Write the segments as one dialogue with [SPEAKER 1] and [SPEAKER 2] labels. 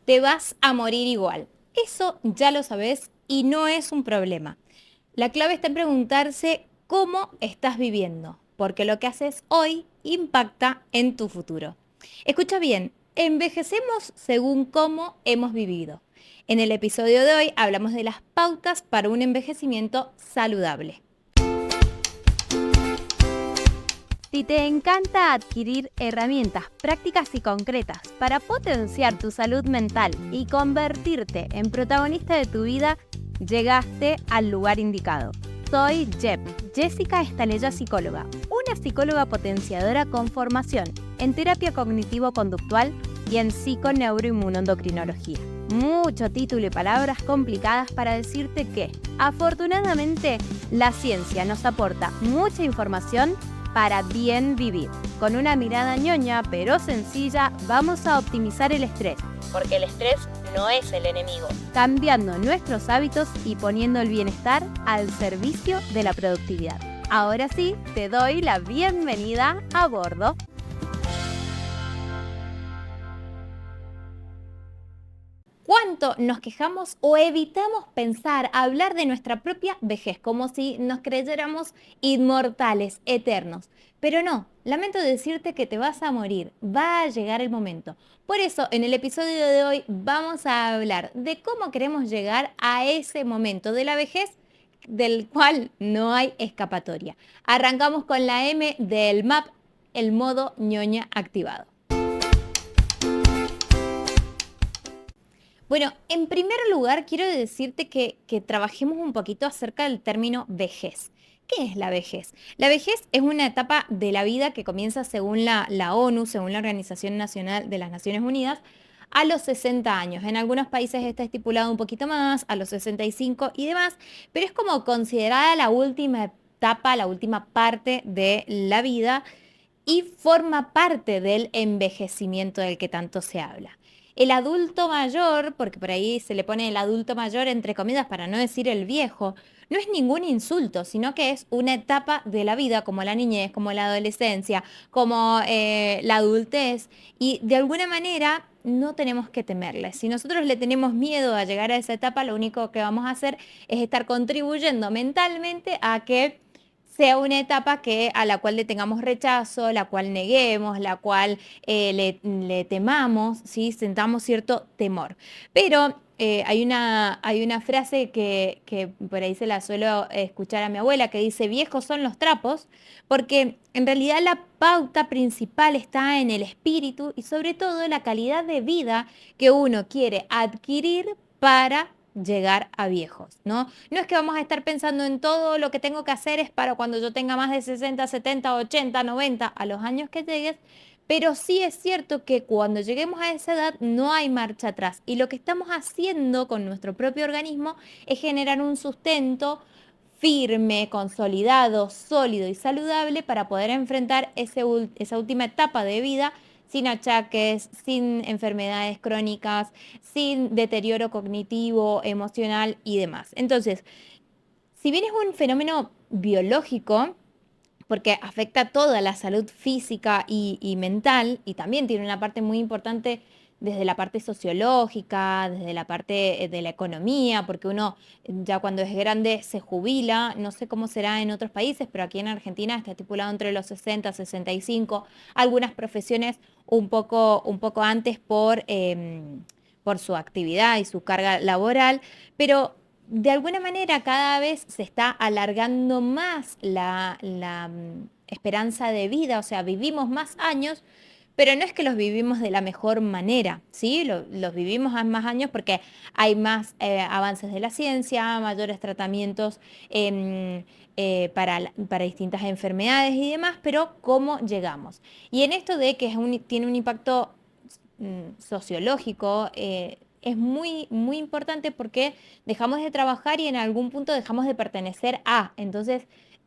[SPEAKER 1] te vas a morir igual. Eso ya lo sabes y no es un problema. La clave está en preguntarse cómo estás viviendo, porque lo que haces hoy impacta en tu futuro. Escucha bien, envejecemos según cómo hemos vivido. En el episodio de hoy hablamos de las pautas para un envejecimiento saludable.
[SPEAKER 2] Si te encanta adquirir herramientas prácticas y concretas para potenciar tu salud mental y convertirte en protagonista de tu vida, llegaste al lugar indicado. Soy Jessica Estalella, psicóloga, una psicóloga potenciadora con formación en terapia cognitivo-conductual y en psiconeuroinmunoendocrinología. Mucho título y palabras complicadas para decirte que, afortunadamente, la ciencia nos aporta mucha información para bien vivir. Con una mirada ñoña pero sencilla, vamos a optimizar el estrés, porque el estrés no es el enemigo, cambiando nuestros hábitos y poniendo el bienestar al servicio de la productividad. Ahora sí, te doy la bienvenida a bordo.
[SPEAKER 1] ¿Cuánto nos quejamos o evitamos pensar, hablar de nuestra propia vejez, como si nos creyéramos inmortales, eternos? Pero no, lamento decirte que te vas a morir, va a llegar el momento. Por eso, en el episodio de hoy vamos a hablar de cómo queremos llegar a ese momento de la vejez del cual no hay escapatoria. Arrancamos con la M del MAP, el modo ñoña activado. Bueno, en primer lugar, quiero decirte que trabajemos un poquito acerca del término vejez. ¿Qué es la vejez? La vejez es una etapa de la vida que comienza según la ONU, según la Organización Nacional de las Naciones Unidas, a los 60 años. En algunos países está estipulado un poquito más, a los 65 y demás, pero es como considerada la última etapa, la última parte de la vida y forma parte del envejecimiento del que tanto se habla. El adulto mayor, porque por ahí se le pone el adulto mayor entre comillas para no decir el viejo, no es ningún insulto, sino que es una etapa de la vida como la niñez, como la adolescencia, como la adultez y de alguna manera no tenemos que temerle. Si nosotros le tenemos miedo a llegar a esa etapa, lo único que vamos a hacer es estar contribuyendo mentalmente a que sea una etapa a la cual le tengamos rechazo, la cual neguemos, la cual le temamos, ¿sí? Sentamos cierto temor. Pero hay una frase que por ahí se la suelo escuchar a mi abuela que dice, viejos son los trapos, porque en realidad la pauta principal está en el espíritu y sobre todo en la calidad de vida que uno quiere adquirir para llegar a viejos, ¿no? No es que vamos a estar pensando en todo lo que tengo que hacer es para cuando yo tenga más de 60, 70, 80, 90, a los años que llegues, pero sí es cierto que cuando lleguemos a esa edad no hay marcha atrás y lo que estamos haciendo con nuestro propio organismo es generar un sustento firme, consolidado, sólido y saludable para poder enfrentar esa última etapa de vida sin achaques, sin enfermedades crónicas, sin deterioro cognitivo, emocional y demás. Entonces, si bien es un fenómeno biológico, porque afecta toda la salud física y mental, y también tiene una parte muy importante desde la parte sociológica, desde la parte de la economía, porque uno ya cuando es grande se jubila, no sé cómo será en otros países, pero aquí en Argentina está estipulado entre los 60 y 65, algunas profesiones un poco antes por su actividad y su carga laboral, pero de alguna manera cada vez se está alargando más la esperanza de vida, o sea, vivimos más años, pero no es que los vivimos de la mejor manera, ¿sí? Los vivimos a más años porque hay más avances de la ciencia, mayores tratamientos para distintas enfermedades y demás, pero ¿cómo llegamos? Y en esto de que tiene un impacto sociológico, es muy, muy importante porque dejamos de trabajar y en algún punto dejamos de pertenecer a. Entonces,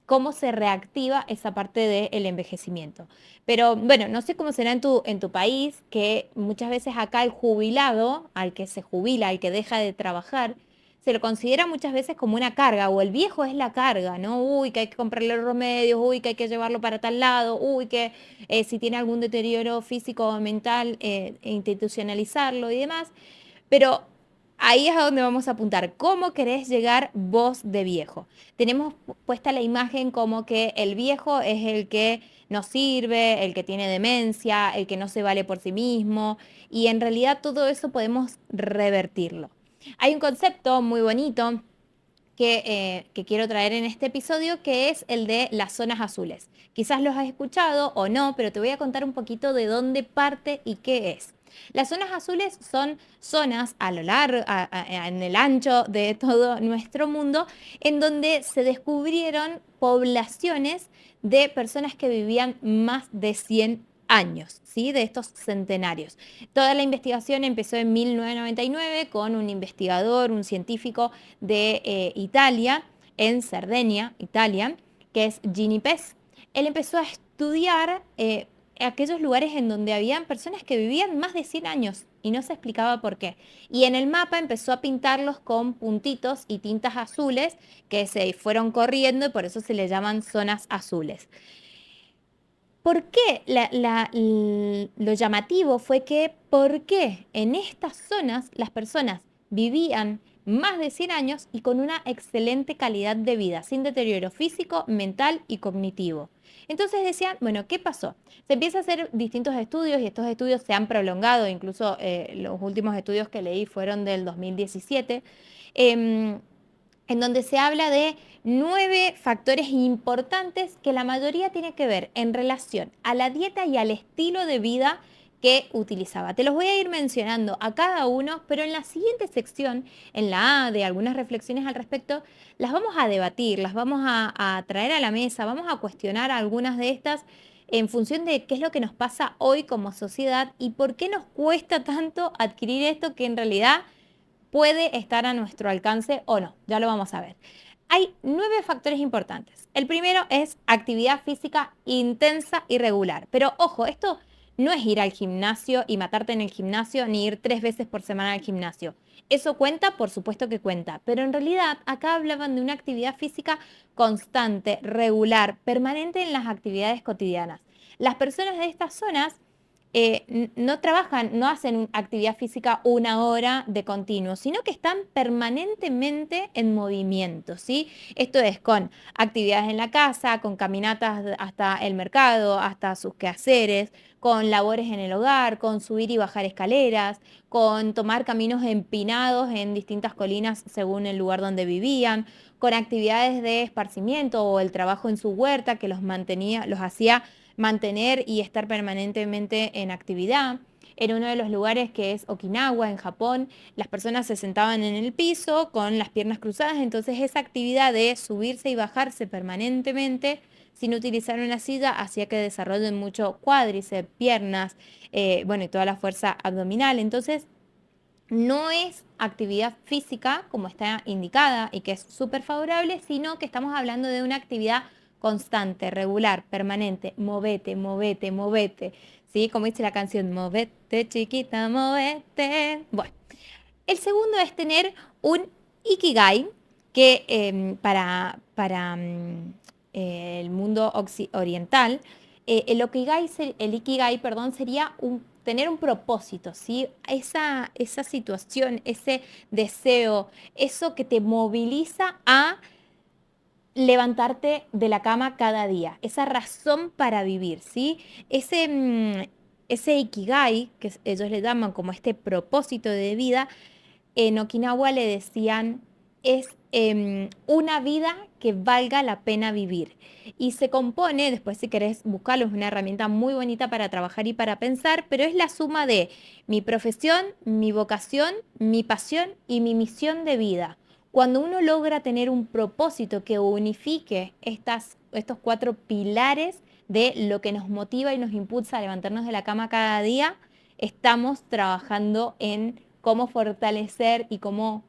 [SPEAKER 1] ¿cómo se reactiva esa parte del envejecimiento? Pero bueno, no sé cómo será en tu país, que muchas veces acá el jubilado, al que se jubila, al que deja de trabajar, se lo considera muchas veces como una carga, o el viejo es la carga, ¿no? Uy, que hay que comprarle los remedios, uy, que hay que llevarlo para tal lado, uy, que si tiene algún deterioro físico o mental, institucionalizarlo y demás. Pero ahí es a donde vamos a apuntar. ¿Cómo querés llegar vos de viejo? Tenemos puesta la imagen como que el viejo es el que no sirve, el que tiene demencia, el que no se vale por sí mismo, y en realidad todo eso podemos revertirlo. Hay un concepto muy bonito que quiero traer en este episodio, que es el de las zonas azules. Quizás los has escuchado o no, pero te voy a contar un poquito de dónde parte y qué es. Las zonas azules son zonas a lo largo, en el ancho de todo nuestro mundo, en donde se descubrieron poblaciones de personas que vivían más de 100 años, ¿sí? De estos centenarios. Toda la investigación empezó en 1999 con un investigador, un científico de Italia, en Cerdeña, Italia, que es Gini Pes. Él empezó a estudiar aquellos lugares en donde habían personas que vivían más de 100 años y no se explicaba por qué. Y en el mapa empezó a pintarlos con puntitos y tintas azules que se fueron corriendo y por eso se le llaman zonas azules. ¿Por qué? Lo llamativo fue que, ¿por qué en estas zonas las personas vivían más de 100 años y con una excelente calidad de vida, sin deterioro físico, mental y cognitivo? Entonces decían, bueno, ¿qué pasó? Se empieza a hacer distintos estudios y estos estudios se han prolongado, incluso los últimos estudios que leí fueron del 2017. En donde se habla de 9 factores importantes que la mayoría tiene que ver en relación a la dieta y al estilo de vida que utilizaba. Te los voy a ir mencionando a cada uno, pero en la siguiente sección, en la A de algunas reflexiones al respecto, las vamos a debatir, las vamos a traer a la mesa, vamos a cuestionar algunas de estas en función de qué es lo que nos pasa hoy como sociedad y por qué nos cuesta tanto adquirir esto que en realidad puede estar a nuestro alcance o no. Ya lo vamos a ver. Hay 9 factores importantes. El primero es actividad física intensa y regular. Pero ojo, esto no es ir al gimnasio y matarte en el gimnasio, ni ir 3 veces por semana al gimnasio. Eso cuenta, por supuesto que cuenta, pero en realidad acá hablaban de una actividad física constante, regular, permanente en las actividades cotidianas. Las personas de estas zonas no trabajan, no hacen actividad física una hora de continuo, sino que están permanentemente en movimiento, ¿sí? Esto es con actividades en la casa, con caminatas hasta el mercado, hasta sus quehaceres, con labores en el hogar, con subir y bajar escaleras, con tomar caminos empinados en distintas colinas según el lugar donde vivían, con actividades de esparcimiento o el trabajo en su huerta que los mantenía, los hacía mantener y estar permanentemente en actividad. En uno de los lugares que es Okinawa, en Japón, las personas se sentaban en el piso con las piernas cruzadas, entonces esa actividad de subirse y bajarse permanentemente sin utilizar una silla hacía que desarrollen mucho cuádriceps, piernas, bueno, y toda la fuerza abdominal. Entonces, no es actividad física como está indicada y que es súper favorable, sino que estamos hablando de una actividad constante, regular, permanente, movete, movete, movete, ¿sí? Como dice la canción, movete, chiquita, movete. Bueno, el segundo es tener un ikigai, que para el mundo oriental, el ikigai, perdón, sería tener un propósito, ¿sí? Esa situación, ese deseo, eso que te moviliza a levantarte de la cama cada día, esa razón para vivir, ¿sí? Ese ikigai, que ellos le llaman como este propósito de vida, en Okinawa le decían, es una vida que valga la pena vivir. Y se compone, después si querés buscarlo, es una herramienta muy bonita para trabajar y para pensar, pero es la suma de mi profesión, mi vocación, mi pasión y mi misión de vida. Cuando uno logra tener un propósito que unifique estos 4 pilares de lo que nos motiva y nos impulsa a levantarnos de la cama cada día, estamos trabajando en cómo fortalecer y cómo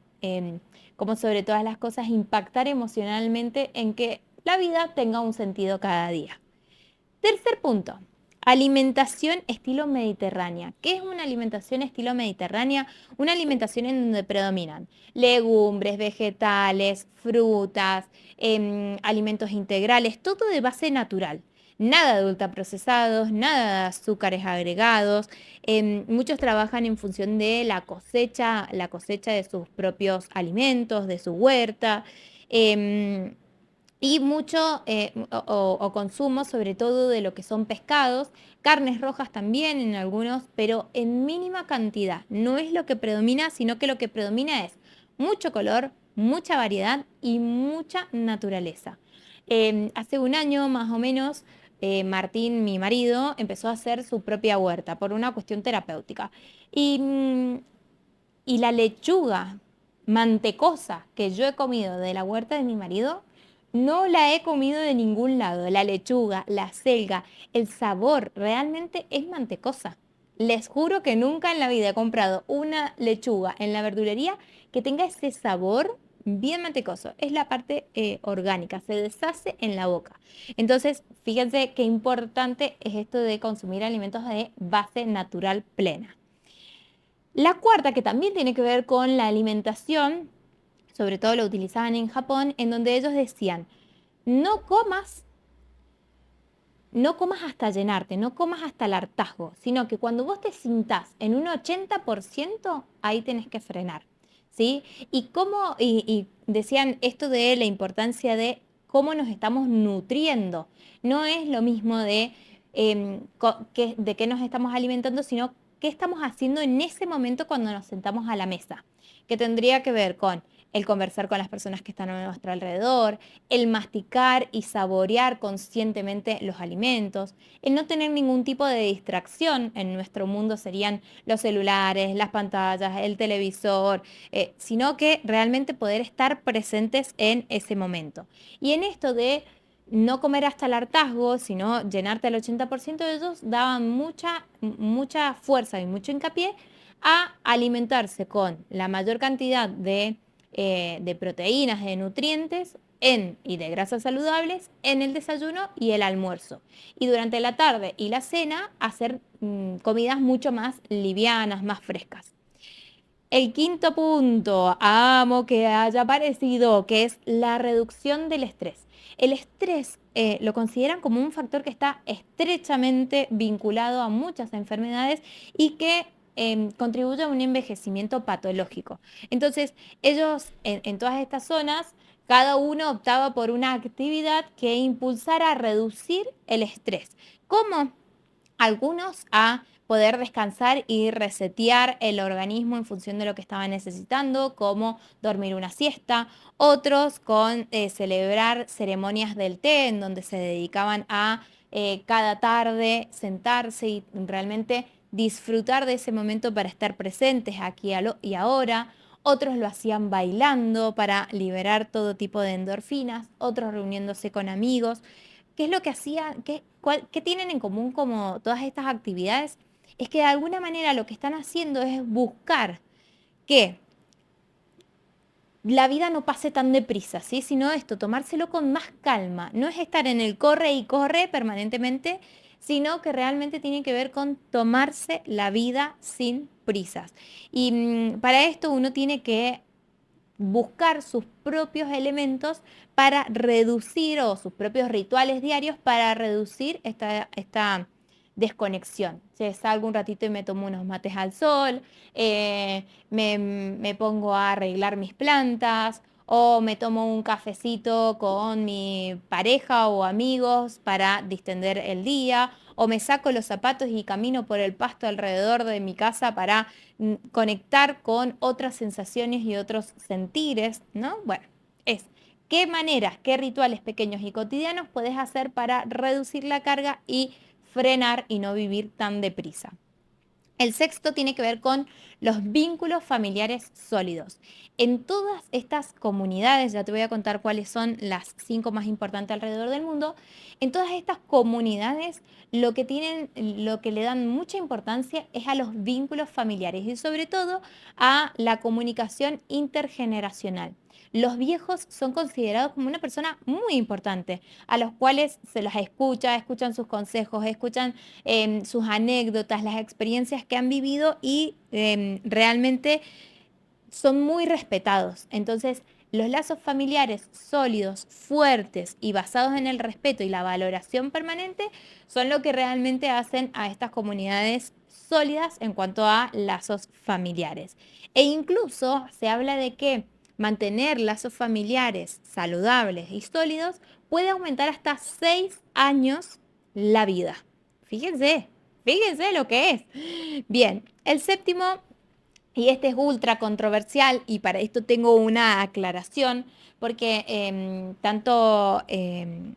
[SPEAKER 1] sobre todas las cosas impactar emocionalmente en que la vida tenga un sentido cada día. Tercer punto, alimentación estilo mediterránea. ¿Qué es una alimentación estilo mediterránea? Una alimentación en donde predominan legumbres, vegetales, frutas, alimentos integrales, todo de base natural. nada de ultraprocesados, nada de azúcares agregados. Muchos trabajan en función de la cosecha de sus propios alimentos, de su huerta. em, y mucho o consumo sobre todo de lo que son pescados, carnes rojas también en algunos, pero en mínima cantidad. No es lo que predomina, sino que lo que predomina es mucho color, mucha variedad y mucha naturaleza. Hace un año más o menos, Martín, mi marido, empezó a hacer su propia huerta por una cuestión terapéutica. Y, y la lechuga mantecosa que yo he comido de la huerta de mi marido, no la he comido de ningún lado. La lechuga, la selga, el sabor realmente es mantecosa. Les juro que nunca en la vida he comprado una lechuga en la verdulería que tenga ese sabor bien mantecoso. Es la parte orgánica, se deshace en la boca. Entonces, fíjense qué importante es esto de consumir alimentos de base natural plena. La cuarta, que también tiene que ver con la alimentación, sobre todo lo utilizaban en Japón, en donde ellos decían, no comas, no comas hasta llenarte, no comas hasta el hartazgo, sino que cuando vos te sintás en un 80%, ahí tenés que frenar, ¿sí? Y decían esto de la importancia de cómo nos estamos nutriendo. No es lo mismo de qué nos estamos alimentando, sino qué estamos haciendo en ese momento cuando nos sentamos a la mesa, que tendría que ver con el conversar con las personas que están a nuestro alrededor, el masticar y saborear conscientemente los alimentos, el no tener ningún tipo de distracción. En nuestro mundo serían los celulares, las pantallas, el televisor, sino que realmente poder estar presentes en ese momento. Y en esto de no comer hasta el hartazgo, sino llenarte al 80%, de ellos daban mucha fuerza y mucho hincapié a alimentarse con la mayor cantidad de proteínas, de nutrientes y de grasas saludables en el desayuno y el almuerzo. Y durante la tarde y la cena hacer comidas mucho más livianas, más frescas. El quinto punto, amo que haya aparecido, que es la reducción del estrés. El estrés lo consideran como un factor que está estrechamente vinculado a muchas enfermedades y que contribuye a un envejecimiento patológico. Entonces, ellos en todas estas zonas, cada uno optaba por una actividad que impulsara a reducir el estrés. ¿Cómo? Algunos a poder descansar y resetear el organismo en función de lo que estaba necesitando, como dormir una siesta, otros con celebrar ceremonias del té, en donde se dedicaban a cada tarde sentarse y realmente disfrutar de ese momento para estar presentes aquí y ahora. Otros lo hacían bailando para liberar todo tipo de endorfinas, otros reuniéndose con amigos. ¿Qué es lo que hacían? ¿Qué tienen en común como todas estas actividades? Es que de alguna manera lo que están haciendo es buscar que la vida no pase tan deprisa, ¿sí? Sino esto, tomárselo con más calma. No es estar en el corre y corre permanentemente, sino que realmente tiene que ver con tomarse la vida sin prisas. Y para esto uno tiene que buscar sus propios elementos para reducir, o sus propios rituales diarios para reducir esta desconexión. Si salgo un ratito y me tomo unos mates al sol, me pongo a arreglar mis plantas, o me tomo un cafecito con mi pareja o amigos para distender el día, o me saco los zapatos y camino por el pasto alrededor de mi casa para conectar con otras sensaciones y otros sentires, ¿no? Bueno, es qué maneras, qué rituales pequeños y cotidianos puedes hacer para reducir la carga y frenar y no vivir tan deprisa. El sexto tiene que ver con los vínculos familiares sólidos. En todas estas comunidades, ya te voy a contar cuáles son las 5 más importantes alrededor del mundo, en todas estas comunidades lo que le dan mucha importancia es a los vínculos familiares y sobre todo a la comunicación intergeneracional. Los viejos son considerados como una persona muy importante, a los cuales se los escucha, escuchan sus consejos, escuchan sus anécdotas, las experiencias que han vivido y realmente son muy respetados. Entonces, Los lazos familiares sólidos, fuertes y basados en el respeto y la valoración permanente son lo que realmente hacen a estas comunidades sólidas en cuanto a lazos familiares. E incluso se habla de que mantener lazos familiares saludables y sólidos puede aumentar hasta 6 años la vida. Fíjense, fíjense lo que es. Bien, el séptimo, y este es ultra controversial, y para esto tengo una aclaración, porque tanto en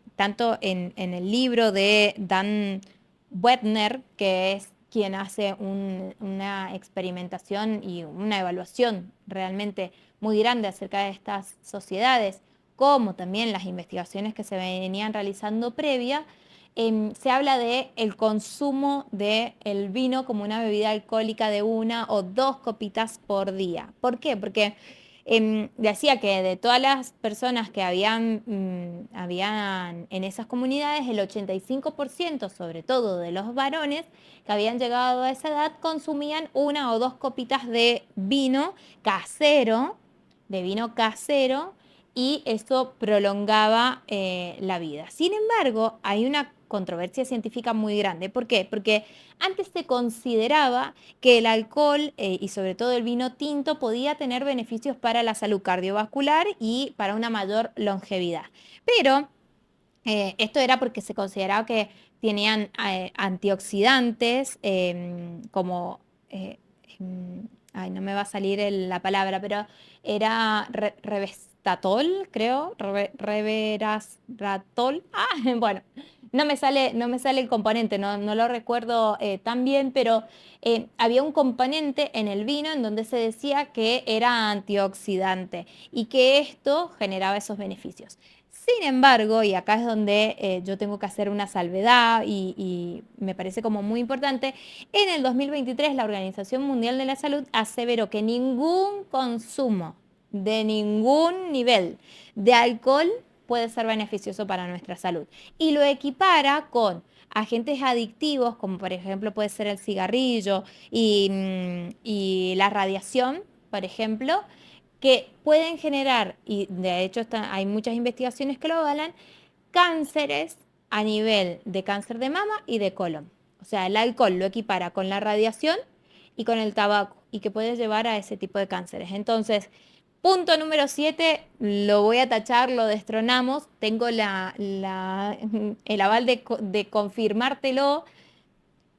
[SPEAKER 1] el libro de Dan Webner, que es quien hace una experimentación y una evaluación realmente muy grande acerca de estas sociedades, como también las investigaciones que se venían realizando previa, se habla de el consumo del vino como una bebida alcohólica de 1 o 2 copitas por día. ¿Por qué? Porque decía que de todas las personas que habían en esas comunidades, el 85%, sobre todo de los varones que habían llegado a esa edad, consumían 1 o 2 copitas de vino casero, y eso prolongaba la vida. Sin embargo, hay una controversia científica muy grande. ¿Por qué? Porque antes se consideraba que el alcohol y sobre todo el vino tinto podía tener beneficios para la salud cardiovascular y para una mayor longevidad. Pero esto era porque se consideraba que tenían antioxidantes como, ay, no me va a salir la palabra, pero era revestatol, creo, reverasratol. Ah, bueno, no me sale el componente, no lo recuerdo tan bien, pero había un componente en el vino en donde se decía que era antioxidante y que esto generaba esos beneficios. Sin embargo, y acá es donde yo tengo que hacer una salvedad y me parece como muy importante, en el 2023 la Organización Mundial de la Salud aseveró que ningún consumo de ningún nivel de alcohol puede ser beneficioso para nuestra salud. Y lo equipara con agentes adictivos, como por ejemplo puede ser el cigarrillo y la radiación, por ejemplo, que pueden generar, y de hecho hay muchas investigaciones que lo avalan, cánceres a nivel de cáncer de mama y de colon. O sea, el alcohol lo equipara con la radiación y con el tabaco, y que puede llevar a ese tipo de cánceres. Entonces, punto número 7, lo voy a tachar, lo destronamos. Tengo el aval de confirmártelo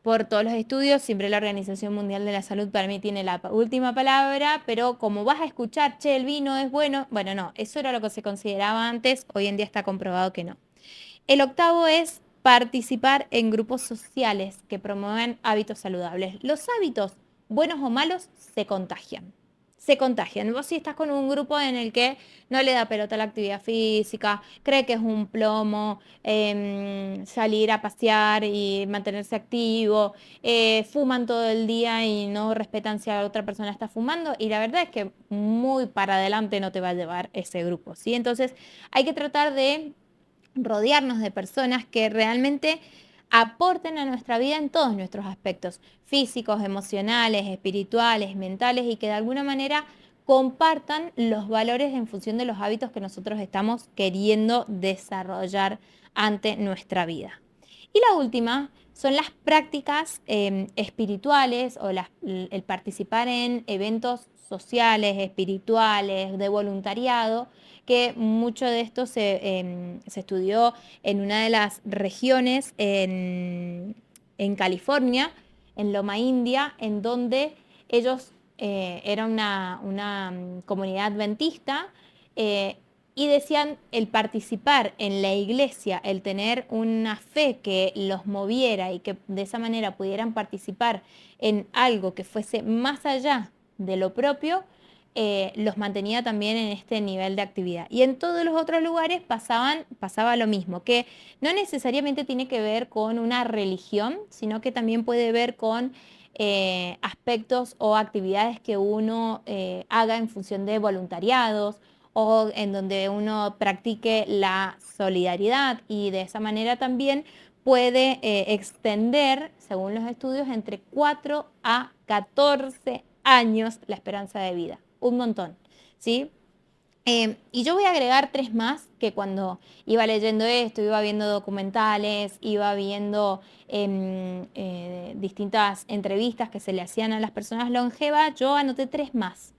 [SPEAKER 1] por todos los estudios. Siempre la Organización Mundial de la Salud para mí tiene la última palabra, pero como vas a escuchar, che, el vino es bueno, bueno, no, eso era lo que se consideraba antes, hoy en día está comprobado que no. El octavo es participar en grupos sociales que promuevan hábitos saludables. Los hábitos, buenos o malos, se contagian. Se contagian. Vos si estás con un grupo en el que no le da pelota a la actividad física, cree que es un plomo salir a pasear y mantenerse activo, fuman todo el día y no respetan si la otra persona está fumando, y la verdad es que muy para adelante no te va a llevar ese grupo, ¿sí? Entonces hay que tratar de rodearnos de personas que realmente aporten a nuestra vida en todos nuestros aspectos, físicos, emocionales, espirituales, mentales, y que de alguna manera compartan los valores en función de los hábitos que nosotros estamos queriendo desarrollar ante nuestra vida. Y la última son las prácticas espirituales o el participar en eventos sociales, espirituales, de voluntariado, que mucho de esto se estudió en una de las regiones en California, en Loma India, en donde ellos eran una comunidad adventista, eh, y decían el participar en la iglesia, el tener una fe que los moviera y que de esa manera pudieran participar en algo que fuese más allá de lo propio, los mantenía también en este nivel de actividad. Y en todos los otros lugares pasaba lo mismo, que no necesariamente tiene que ver con una religión, sino que también puede ver con aspectos o actividades que uno haga en función de voluntariados, o en donde uno practique la solidaridad, y de esa manera también puede extender, según los estudios, entre 4 a 14 años la esperanza de vida. Un montón, ¿sí? Y yo voy a agregar 3 más que cuando iba leyendo esto, iba viendo documentales, iba viendo distintas entrevistas que se le hacían a las personas longevas, yo anoté 3 más.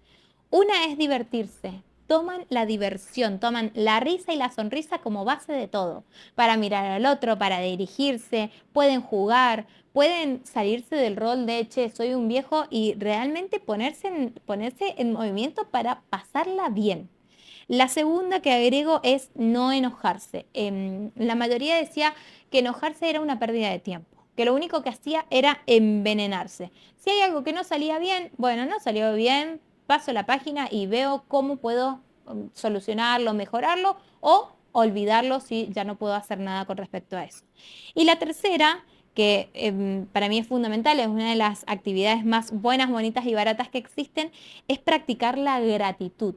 [SPEAKER 1] Una es divertirse. Toman la diversión, toman la risa y la sonrisa como base de todo, para mirar al otro, para dirigirse, pueden jugar, pueden salirse del rol de, che, soy un viejo y realmente ponerse en movimiento para pasarla bien. La segunda que agrego es no enojarse. La mayoría decía que enojarse era una pérdida de tiempo, que lo único que hacía era envenenarse. Si hay algo que no salía bien, bueno, no salió bien, paso la página y veo cómo puedo solucionarlo, mejorarlo o olvidarlo si ya no puedo hacer nada con respecto a eso. Y la tercera, que para mí es fundamental, es una de las actividades más buenas, bonitas y baratas que existen, es practicar la gratitud.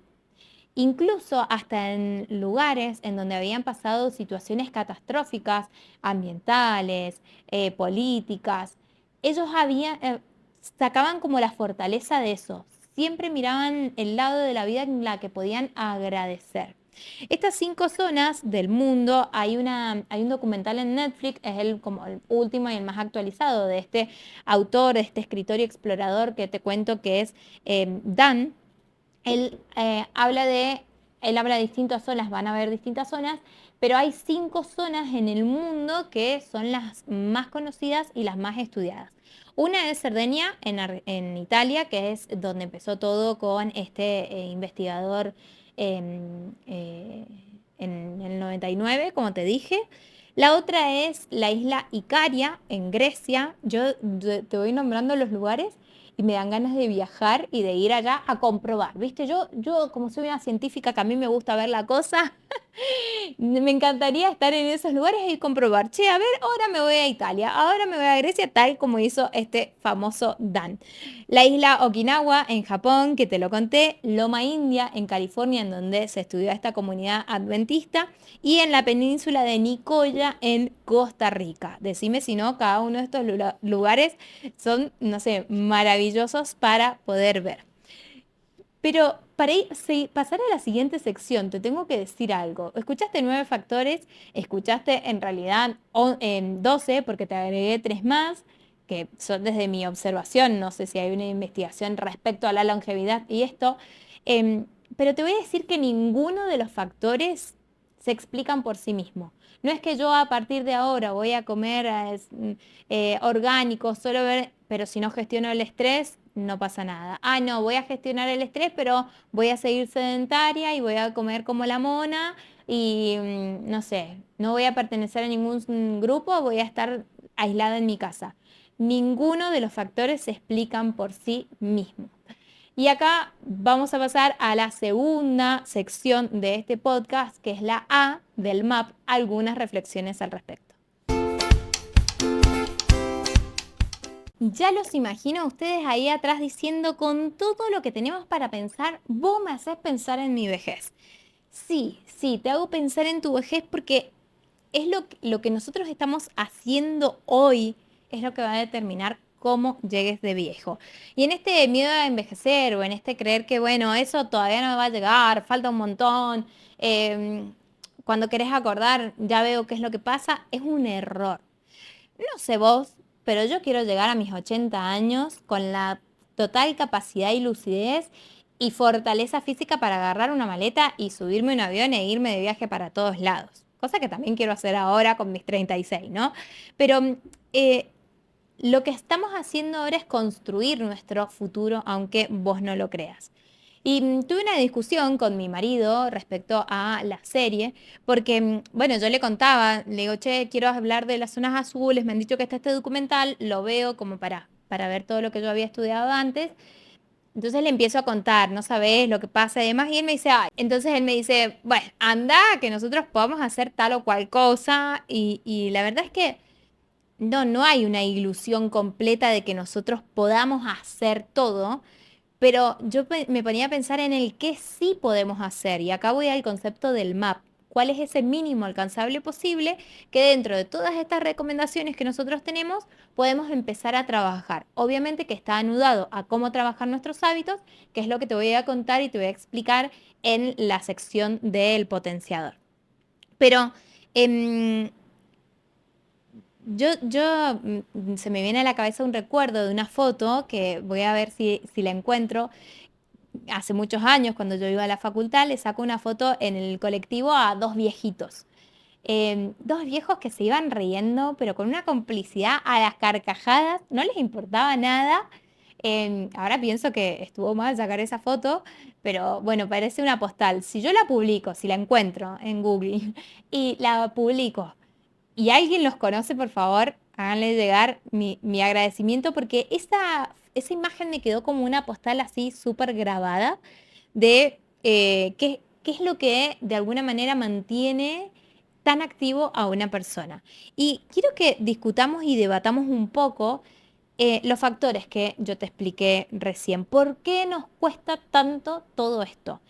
[SPEAKER 1] Incluso hasta en lugares en donde habían pasado situaciones catastróficas, ambientales, políticas, ellos sacaban como la fortaleza de eso. Siempre miraban el lado de la vida en la que podían agradecer. Estas 5 zonas del mundo, hay un documental en Netflix, es como el último y el más actualizado de este autor, de este escritor y explorador que te cuento que es Dan. Él él habla de distintas zonas, van a haber distintas zonas, pero hay 5 zonas en el mundo que son las más conocidas y las más estudiadas. Una es Cerdeña, en Italia, que es donde empezó todo con este investigador em, eh, en el 99, como te dije. La otra es la isla Icaria, en Grecia. Yo te voy nombrando los lugares y me dan ganas de viajar y de ir allá a comprobar, ¿viste? Yo como soy una científica que a mí me gusta ver la cosa, me encantaría estar en esos lugares y comprobar, che, a ver, ahora me voy a Italia, ahora me voy a Grecia, tal como hizo este famoso Dan. La isla Okinawa en Japón, que te lo conté, Loma India en California, en donde se estudió esta comunidad adventista, y en la península de Nicoya en Costa Rica. Decime si no, cada uno de estos lugares son, no sé, maravillosos para poder ver. Pero para pasar a la siguiente sección, te tengo que decir algo. Escuchaste 9 factores, escuchaste en realidad 12 porque te agregué 3 más, que son desde mi observación. No sé si hay una investigación respecto a la longevidad y esto. Pero te voy a decir que ninguno de los factores se explican por sí mismo. No es que yo a partir de ahora voy a comer orgánico, solo ver, pero si no gestiono el estrés, no pasa nada. Ah, no, voy a gestionar el estrés, pero voy a seguir sedentaria y voy a comer como la mona y no sé, no voy a pertenecer a ningún grupo, voy a estar aislada en mi casa. Ninguno de los factores se explican por sí mismos. Y acá vamos a pasar a la segunda sección de este podcast, que es la A del MAP, algunas reflexiones al respecto. Ya los imagino a ustedes ahí atrás diciendo con todo lo que tenemos para pensar, vos me haces pensar en mi vejez. Sí, sí, te hago pensar en tu vejez porque es lo que nosotros estamos haciendo hoy, es lo que va a determinar cómo llegues de viejo. Y en este miedo a envejecer o en este creer que, bueno, eso todavía no me va a llegar, falta un montón, cuando querés acordar, ya veo qué es lo que pasa, es un error. No sé vos, pero yo quiero llegar a mis 80 años con la total capacidad y lucidez y fortaleza física para agarrar una maleta y subirme a un avión e irme de viaje para todos lados. Cosa que también quiero hacer ahora con mis 36, ¿no? Pero eh, lo que estamos haciendo ahora es construir nuestro futuro, aunque vos no lo creas. Y tuve una discusión con mi marido respecto a la serie, porque, bueno, yo le contaba, le digo, che, quiero hablar de las zonas azules, me han dicho que está este documental, lo veo como para ver todo lo que yo había estudiado antes. Entonces le empiezo a contar, no sabes lo que pasa y demás, y él me dice, ay, entonces él me dice, bueno, anda, que nosotros podamos hacer tal o cual cosa, y la verdad es que no hay una ilusión completa de que nosotros podamos hacer todo, pero yo me ponía a pensar en el qué sí podemos hacer, y acá voy al concepto del MAP. cuál es ese mínimo alcanzable posible que dentro de todas estas recomendaciones que nosotros tenemos podemos empezar a trabajar. Obviamente que está anudado a cómo trabajar nuestros hábitos, que es lo que te voy a contar y te voy a explicar en la sección del potenciador. Pero em, se me viene a la cabeza un recuerdo de una foto que voy a ver si la encuentro. Hace muchos años, cuando yo iba a la facultad, le saco una foto en el colectivo a dos viejitos. Dos viejos que se iban riendo, pero con una complicidad a las carcajadas, no les importaba nada. Ahora pienso que estuvo mal sacar esa foto, pero bueno, parece una postal. Si yo la publico, si la encuentro en Google y la publico y alguien los conoce, por favor, háganle llegar mi agradecimiento porque esa imagen me quedó como una postal así súper grabada de qué es lo que de alguna manera mantiene tan activo a una persona. Y quiero que discutamos y debatamos un poco los factores que yo te expliqué recién. ¿Por qué nos cuesta tanto todo esto?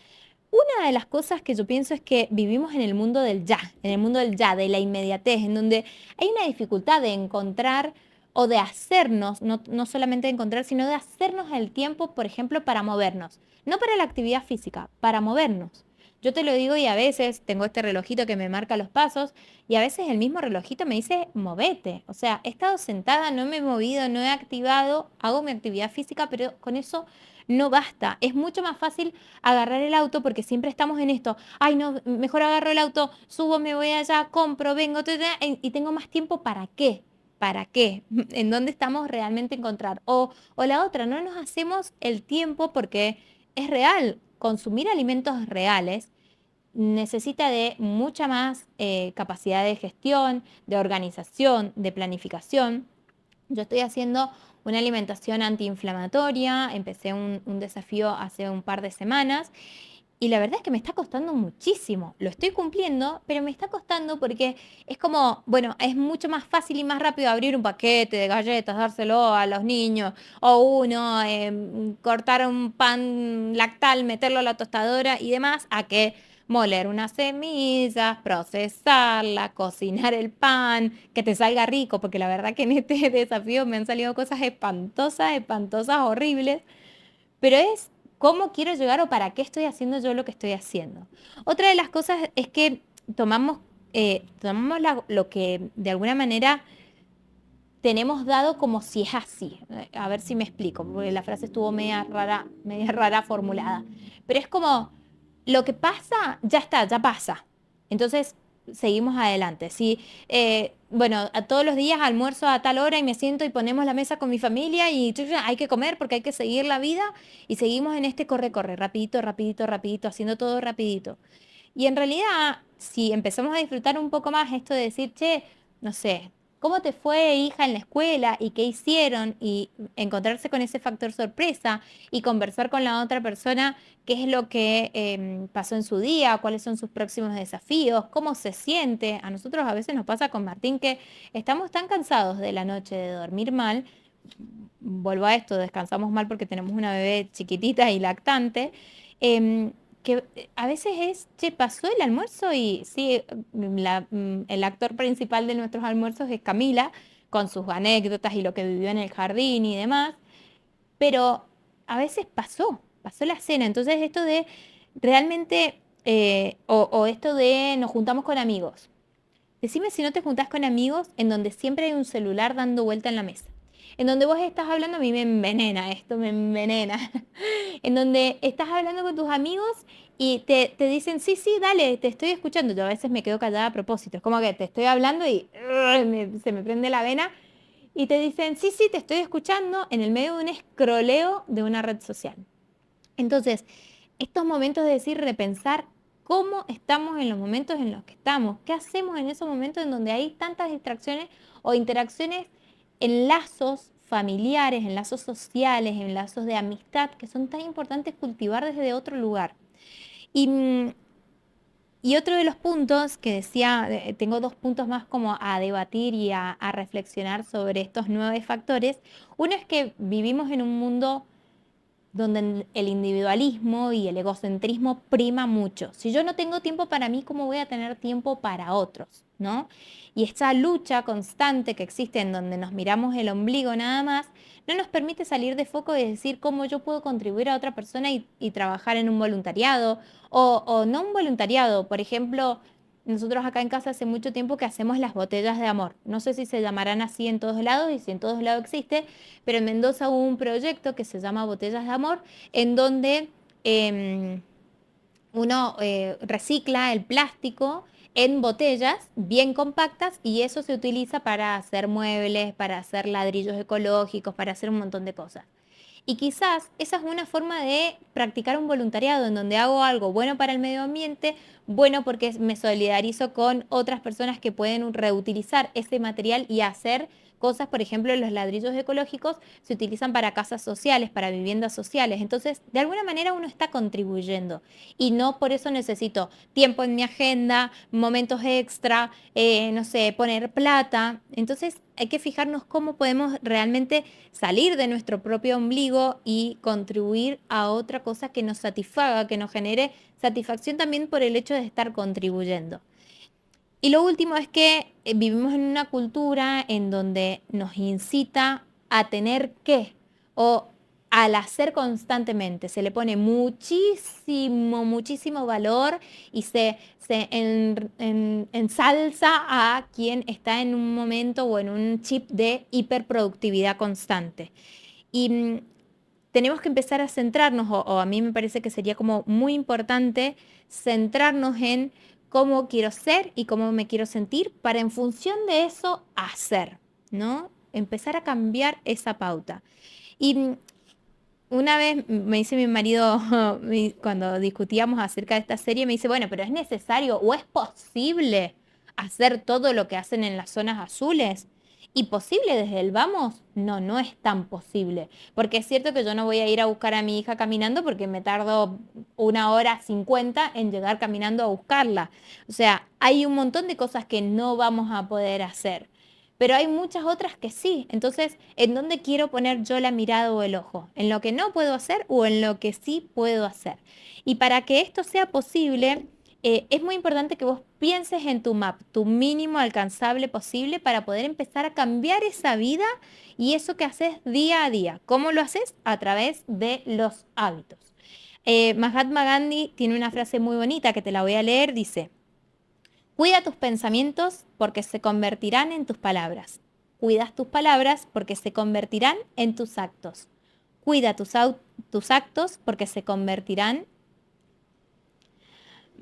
[SPEAKER 1] Una de las cosas que yo pienso es que vivimos en el mundo del ya, en el mundo del ya, de la inmediatez, en donde hay una dificultad de encontrar o de hacernos, no solamente de encontrar, sino de hacernos el tiempo, por ejemplo, para movernos. No para la actividad física, para movernos. Yo te lo digo y a veces tengo este relojito que me marca los pasos y a veces el mismo relojito me dice, movete. O sea, he estado sentada, no me he movido, no he activado, hago mi actividad física, pero con eso no basta. Es mucho más fácil agarrar el auto porque siempre estamos en esto. Ay, no, mejor agarro el auto, subo, me voy allá, compro, vengo, y tengo más tiempo para qué. ¿Para qué? ¿En dónde estamos realmente encontrar? O la otra, no nos hacemos el tiempo porque es real. Consumir alimentos reales necesita de mucha más capacidad de gestión, de organización, de planificación. Yo estoy haciendo una alimentación antiinflamatoria, empecé un desafío hace un par de semanas y la verdad es que me está costando muchísimo. Lo estoy cumpliendo, pero me está costando porque es como, bueno, es mucho más fácil y más rápido abrir un paquete de galletas, dárselo a los niños, o uno cortar un pan lactal, meterlo a la tostadora y demás, a que moler unas semillas, procesarla, cocinar el pan, que te salga rico, porque la verdad que en este desafío me han salido cosas espantosas, espantosas, horribles, pero es cómo quiero llegar o para qué estoy haciendo yo lo que estoy haciendo. Otra de las cosas es que tomamos lo que de alguna manera tenemos dado como si es así. A ver si me explico, porque la frase estuvo media rara formulada. Pero es como, lo que pasa, ya está, ya pasa. Entonces, seguimos adelante. Si, bueno, a todos los días almuerzo a tal hora y me siento y ponemos la mesa con mi familia y hay que comer porque hay que seguir la vida y seguimos en este corre, corre, rapidito, rapidito, rapidito, haciendo todo rapidito. Y en realidad, si empezamos a disfrutar un poco más esto de decir, che, no sé, ¿cómo te fue, hija, en la escuela? ¿Y qué hicieron? Y encontrarse con ese factor sorpresa y conversar con la otra persona, qué es lo que pasó en su día, cuáles son sus próximos desafíos, cómo se siente. A nosotros a veces nos pasa con Martín que estamos tan cansados de la noche de dormir mal. Vuelvo a esto, descansamos mal porque tenemos una bebé chiquitita y lactante. em, que a veces es, che, pasó el almuerzo y sí, el actor principal de nuestros almuerzos es Camila, con sus anécdotas y lo que vivió en el jardín y demás, pero a veces pasó la cena. Entonces esto de realmente, o esto de nos juntamos con amigos. Decime si no te juntás con amigos en donde siempre hay un celular dando vuelta en la mesa. En donde vos estás hablando, a mí me envenena, esto me envenena. En donde estás hablando con tus amigos y te dicen, sí, sí, dale, te estoy escuchando. Yo a veces me quedo callada a propósito. Es como que te estoy hablando y se me prende la vena. Y te dicen, sí, sí, te estoy escuchando en el medio de un escroleo de una red social. Entonces, estos momentos de decir, repensar cómo estamos en los momentos en los que estamos, qué hacemos en esos momentos en donde hay tantas distracciones o interacciones en lazos familiares, en lazos sociales, en lazos de amistad, que son tan importantes cultivar desde otro lugar. Y, y otro de los puntos que decía, tengo dos puntos más como a debatir y a reflexionar sobre estos nueve factores. Uno es que vivimos en un mundo donde el individualismo y el egocentrismo prima mucho. Si yo no tengo tiempo para mí, ¿cómo voy a tener tiempo para otros? ¿No? Y esta lucha constante que existe en donde nos miramos el ombligo nada más, no nos permite salir de foco y decir cómo yo puedo contribuir a otra persona y trabajar en un voluntariado o no un voluntariado. Por ejemplo, nosotros acá en casa hace mucho tiempo que hacemos las botellas de amor. No sé si se llamarán así en todos lados y si en todos lados existe, pero en Mendoza hubo un proyecto que se llama Botellas de Amor, en donde em, uno recicla el plástico en botellas bien compactas y eso se utiliza para hacer muebles, para hacer ladrillos ecológicos, para hacer un montón de cosas. Y quizás esa es una forma de practicar un voluntariado en donde hago algo bueno para el medio ambiente, bueno porque me solidarizo con otras personas que pueden reutilizar ese material y hacer cosas. Por ejemplo, los ladrillos ecológicos se utilizan para casas sociales, para viviendas sociales. Entonces, de alguna manera uno está contribuyendo y no por eso necesito tiempo en mi agenda, momentos extra, no sé, poner plata. Entonces, hay que fijarnos cómo podemos realmente salir de nuestro propio ombligo y contribuir a otra cosa que nos satisfaga, que nos genere satisfacción también por el hecho de estar contribuyendo. Y lo último es que vivimos en una cultura en donde nos incita a tener que, o al hacer constantemente, se le pone muchísimo, muchísimo valor y se ensalza a quien está en un momento o en un chip de hiperproductividad constante. Y tenemos que empezar a centrarnos, o a mí me parece que sería como muy importante centrarnos en cómo quiero ser y cómo me quiero sentir para en función de eso hacer, ¿no? Empezar a cambiar esa pauta. Y una vez me dice mi marido, cuando discutíamos acerca de esta serie, me dice, bueno, pero ¿es necesario o es posible hacer todo lo que hacen en las zonas azules? ¿Y posible desde el vamos? No, no es tan posible. Porque es cierto que yo no voy a ir a buscar a mi hija caminando porque me tardo 1 hora 50 en llegar caminando a buscarla. O sea, hay un montón de cosas que no vamos a poder hacer, pero hay muchas otras que sí. Entonces, ¿en dónde quiero poner yo la mirada o el ojo? ¿En lo que no puedo hacer o en lo que sí puedo hacer? Y para que esto sea posible, es muy importante que vos pienses en tu map, tu mínimo alcanzable posible para poder empezar a cambiar esa vida y eso que haces día a día. ¿Cómo lo haces? A través de los hábitos. Mahatma Gandhi tiene una frase muy bonita que te la voy a leer. Dice, cuida tus pensamientos porque se convertirán en tus palabras. Cuidas tus palabras porque se convertirán en tus actos. Cuida tus actos porque se convertirán.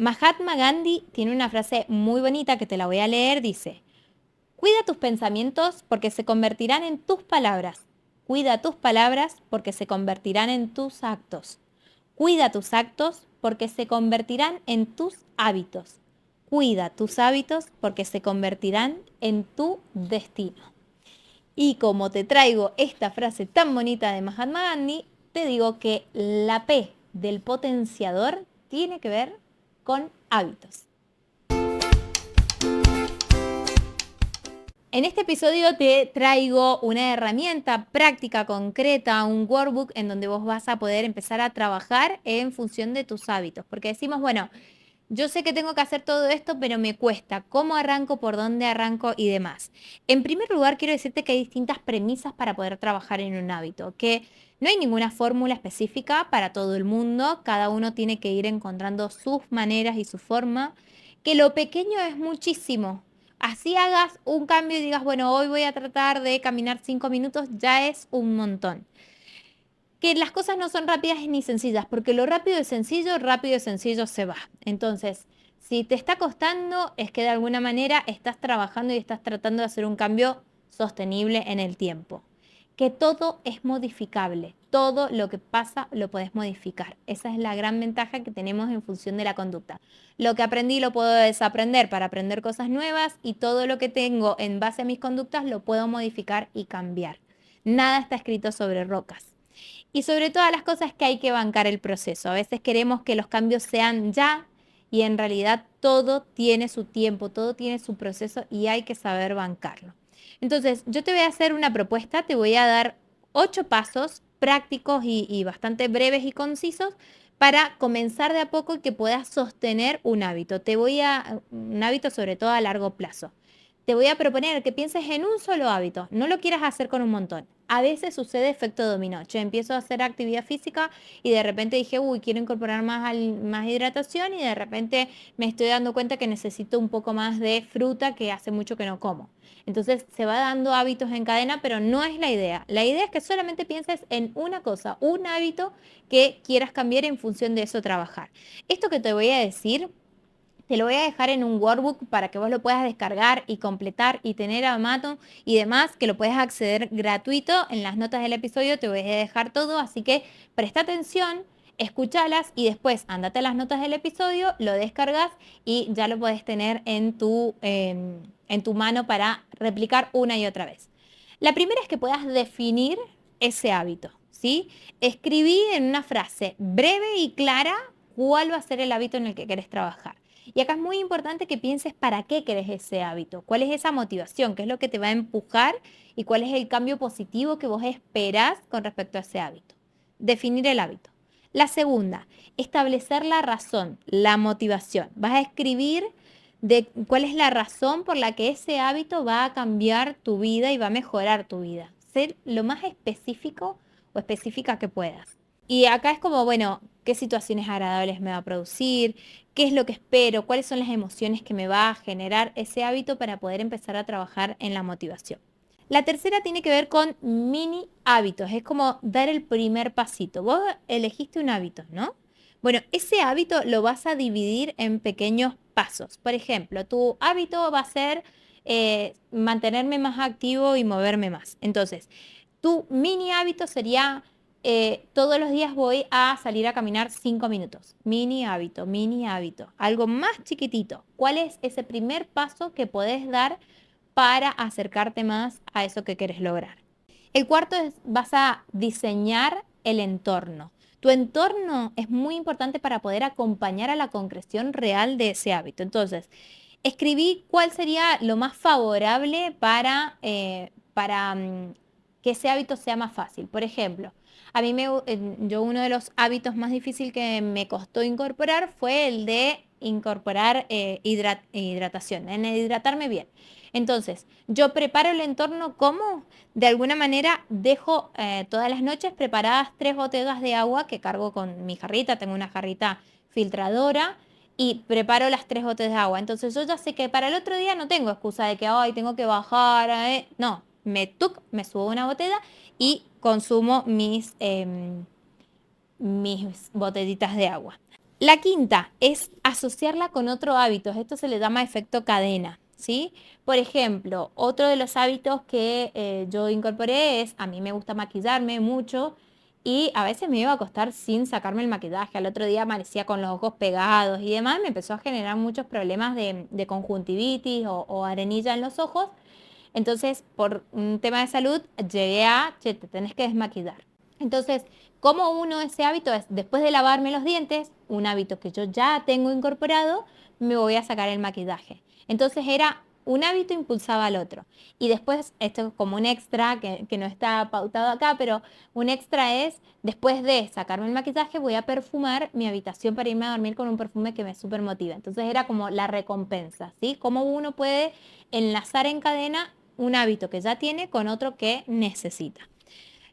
[SPEAKER 1] Mahatma Gandhi tiene una frase muy bonita que te la voy a leer. Dice, cuida tus pensamientos porque se convertirán en tus palabras. Cuida tus palabras porque se convertirán en tus actos. Cuida tus actos porque se convertirán en tus hábitos. Cuida tus hábitos porque se convertirán en tu destino. Y como te traigo esta frase tan bonita de Mahatma Gandhi, te digo que la P del potenciador tiene que ver con hábitos. En este episodio te traigo una herramienta práctica, concreta, un workbook en donde vos vas a poder empezar a trabajar en función de tus hábitos. Porque decimos, bueno, yo sé que tengo que hacer todo esto, pero me cuesta. ¿Cómo arranco? ¿Por dónde arranco? Y demás. En primer lugar, quiero decirte que hay distintas premisas para poder trabajar en un hábito, que no hay ninguna fórmula específica para todo el mundo. Cada uno tiene que ir encontrando sus maneras y su forma, que lo pequeño es muchísimo. Así hagas un cambio y digas, bueno, hoy voy a tratar de caminar 5 minutos, ya es un montón. Que las cosas no son rápidas ni sencillas, porque lo rápido y sencillo se va. Entonces, si te está costando, es que de alguna manera estás trabajando y estás tratando de hacer un cambio sostenible en el tiempo. Que todo es modificable, todo lo que pasa lo podés modificar. Esa es la gran ventaja que tenemos en función de la conducta. Lo que aprendí lo puedo desaprender para aprender cosas nuevas y todo lo que tengo en base a mis conductas lo puedo modificar y cambiar. Nada está escrito sobre rocas. Y sobre todas las cosas que hay que bancar el proceso. A veces queremos que los cambios sean ya y en realidad todo tiene su tiempo, todo tiene su proceso y hay que saber bancarlo. Entonces, yo te voy a hacer una propuesta, te voy a dar 8 pasos prácticos y bastante breves y concisos para comenzar de a poco y que puedas sostener un hábito. Un hábito sobre todo a largo plazo. Te voy a proponer que pienses en un solo hábito, no lo quieras hacer con un montón. A veces sucede efecto dominó. Yo empiezo a hacer actividad física y de repente dije, uy, quiero incorporar más hidratación y de repente me estoy dando cuenta que necesito un poco más de fruta que hace mucho que no como. Entonces se va dando hábitos en cadena, pero no es la idea. La idea es que solamente pienses en una cosa, un hábito que quieras cambiar en función de eso trabajar. Esto que te voy a decir te lo voy a dejar en un workbook para que vos lo puedas descargar y completar y tener a mano y demás, que lo puedes acceder gratuito. En las notas del episodio te voy a dejar todo, así que presta atención, escúchalas y después andate a las notas del episodio, lo descargas y ya lo puedes tener en tu mano para replicar una y otra vez. La primera es que puedas definir ese hábito, ¿sí? Escribí en una frase breve y clara cuál va a ser el hábito en el que querés trabajar. Y acá es muy importante que pienses para qué querés ese hábito, cuál es esa motivación, qué es lo que te va a empujar y cuál es el cambio positivo que vos esperás con respecto a ese hábito. Definir el hábito. La segunda, establecer la razón, la motivación. Vas a escribir de cuál es la razón por la que ese hábito va a cambiar tu vida y va a mejorar tu vida. Ser lo más específico o específica que puedas. Y acá es como, bueno, qué situaciones agradables me va a producir, qué es lo que espero, cuáles son las emociones que me va a generar ese hábito para poder empezar a trabajar en la motivación. La tercera tiene que ver con mini hábitos, es como dar el primer pasito. Vos elegiste un hábito, ¿no? Bueno, ese hábito lo vas a dividir en pequeños pasos. Por ejemplo, tu hábito va a ser mantenerme más activo y moverme más. Entonces, tu mini hábito sería todos los días voy a salir a caminar 5 minutos. Mini hábito. Algo más chiquitito. ¿Cuál es ese primer paso que podés dar para acercarte más a eso que quieres lograr? El cuarto es, vas a diseñar el entorno. Tu entorno es muy importante para poder acompañar a la concreción real de ese hábito. Entonces, escribí cuál sería lo más favorable para que ese hábito sea más fácil. Por ejemplo, yo uno de los hábitos más difíciles que me costó incorporar fue el de incorporar hidratación, en el hidratarme bien. Entonces, yo preparo el entorno como, de alguna manera, dejo todas las noches preparadas 3 botellas de agua que cargo con mi jarrita, tengo una jarrita filtradora y preparo las 3 botellas de agua. Entonces yo ya sé que para el otro día no tengo excusa de que ay, tengo que bajar. No, me subo una botella y consumo mis botellitas de agua. La quinta es asociarla con otro hábito. Esto se le llama efecto cadena, ¿sí? Por ejemplo, otro de los hábitos que yo incorporé es, a mí me gusta maquillarme mucho y a veces me iba a acostar sin sacarme el maquillaje. Al otro día amanecía con los ojos pegados y demás. Me empezó a generar muchos problemas de conjuntivitis o arenilla en los ojos. Entonces, por un tema de salud, llegué a, che, te tenés que desmaquillar. Entonces, ¿cómo uno ese hábito es? Después de lavarme los dientes, un hábito que yo ya tengo incorporado, me voy a sacar el maquillaje. Entonces era un hábito impulsaba al otro. Y después, esto es como un extra que no está pautado acá, pero un extra es, después de sacarme el maquillaje, voy a perfumar mi habitación para irme a dormir con un perfume que me súper motiva. Entonces era como la recompensa, ¿sí? Cómo uno puede enlazar en cadena un hábito que ya tiene con otro que necesita.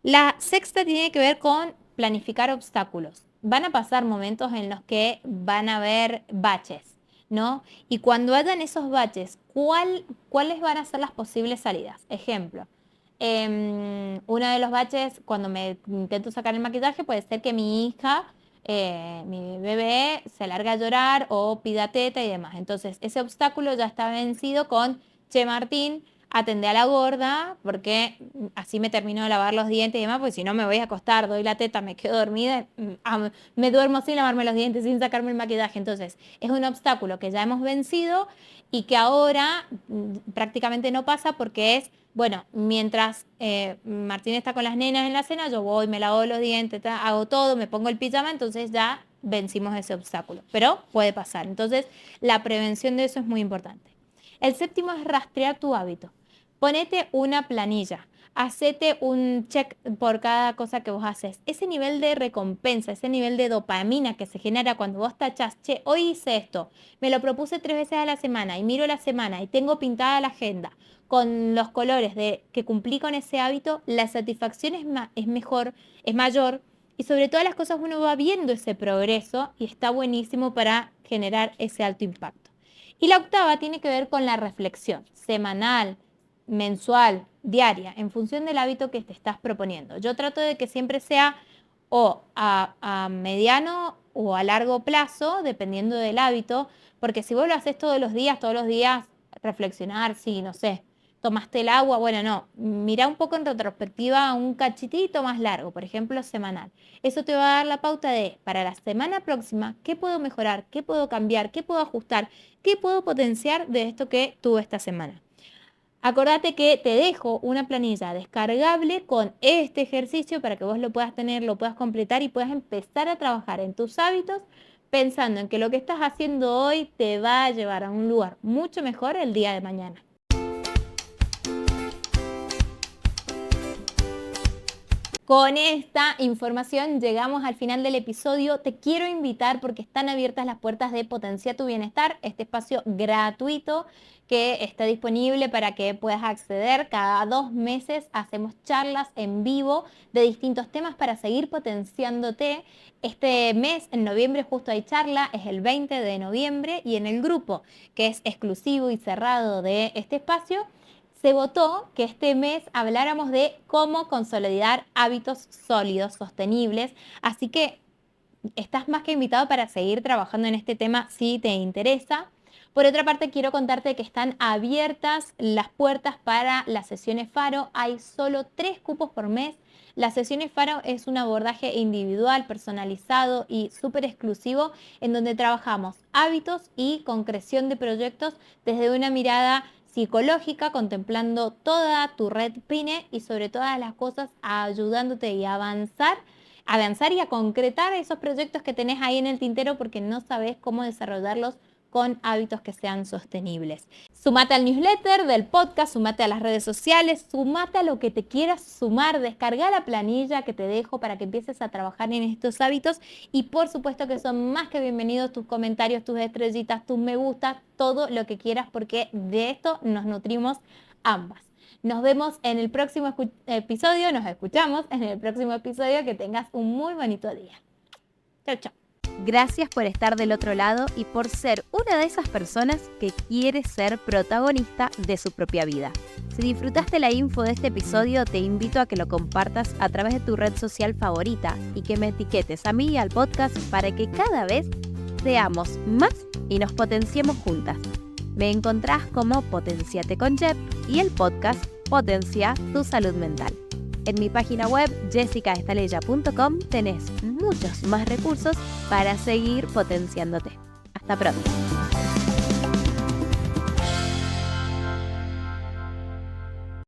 [SPEAKER 1] La sexta tiene que ver con planificar obstáculos. Van a pasar momentos en los que van a haber baches, ¿no? Y cuando hayan esos baches, ¿cuáles van a ser las posibles salidas? Ejemplo, uno de los baches, cuando me intento sacar el maquillaje, puede ser que mi hija, mi bebé, se largue a llorar o pida teta y demás. Entonces, ese obstáculo ya está vencido con, che, Martín, atendé a la gorda, porque así me termino de lavar los dientes y demás, porque si no me voy a acostar, doy la teta, me quedo dormida, me duermo sin lavarme los dientes, sin sacarme el maquillaje. Entonces, es un obstáculo que ya hemos vencido y que ahora prácticamente no pasa porque es, bueno, mientras Martín está con las nenas en la cena, yo voy, me lavo los dientes, hago todo, me pongo el pijama, entonces ya vencimos ese obstáculo. Pero puede pasar. Entonces, la prevención de eso es muy importante. El séptimo es rastrear tu hábito. Ponete una planilla. hacete un check por cada cosa que vos haces. Ese nivel de recompensa, ese nivel de dopamina que se genera cuando vos tachás, che, hoy hice esto, me lo propuse 3 veces a la semana y miro la semana y tengo pintada la agenda con los colores de que cumplí con ese hábito, la satisfacción es mejor, es mayor y sobre todas las cosas uno va viendo ese progreso y está buenísimo para generar ese alto impacto. Y la octava tiene que ver con la reflexión semanal, mensual, diaria, en función del hábito que te estás proponiendo. Yo trato de que siempre sea o a mediano o a largo plazo, dependiendo del hábito, porque si vos lo haces todos los días, reflexionar, sí, no sé, tomaste el agua, bueno, no, mira un poco en retrospectiva un cachitito más largo, por ejemplo, semanal. Eso te va a dar la pauta de, para la semana próxima, qué puedo mejorar, qué puedo cambiar, qué puedo ajustar, qué puedo potenciar de esto que tuve esta semana. Acordate que te dejo una planilla descargable con este ejercicio para que vos lo puedas tener, lo puedas completar y puedas empezar a trabajar en tus hábitos pensando en que lo que estás haciendo hoy te va a llevar a un lugar mucho mejor el día de mañana. Con esta información llegamos al final del episodio. Te quiero invitar porque están abiertas las puertas de Potencia tu Bienestar, este espacio gratuito que está disponible para que puedas acceder. Cada 2 meses hacemos charlas en vivo de distintos temas para seguir potenciándote. Este mes, en noviembre, justo hay charla, es el 20 de noviembre y en el grupo que es exclusivo y cerrado de este espacio, se votó que este mes habláramos de cómo consolidar hábitos sólidos, sostenibles, así que estás más que invitado para seguir trabajando en este tema si te interesa. Por otra parte, quiero contarte que están abiertas las puertas para las sesiones Faro. Hay solo 3 cupos por mes. Las sesiones Faro es un abordaje individual, personalizado y súper exclusivo en donde trabajamos hábitos y concreción de proyectos desde una mirada psicológica, contemplando toda tu red PINE y sobre todas las cosas ayudándote a avanzar y a concretar esos proyectos que tenés ahí en el tintero porque no sabés cómo desarrollarlos con hábitos que sean sostenibles. Sumate al newsletter del podcast, sumate a las redes sociales, sumate a lo que te quieras sumar, descarga la planilla que te dejo para que empieces a trabajar en estos hábitos y por supuesto que son más que bienvenidos tus comentarios, tus estrellitas, tus me gustas, todo lo que quieras porque de esto nos nutrimos ambas. Nos vemos en el próximo episodio, nos escuchamos en el próximo episodio, que tengas un muy bonito día. Chao, chao.
[SPEAKER 2] Gracias por estar del otro lado y por ser una de esas personas que quiere ser protagonista de su propia vida. Si disfrutaste la info de este episodio, te invito a que lo compartas a través de tu red social favorita y que me etiquetes a mí y al podcast para que cada vez seamos más y nos potenciemos juntas. Me encontrás como Potenciate con Jep y el podcast Potencia tu Salud Mental. En mi página web jessicaestalella.com tenés muchos más recursos para seguir potenciándote. Hasta pronto.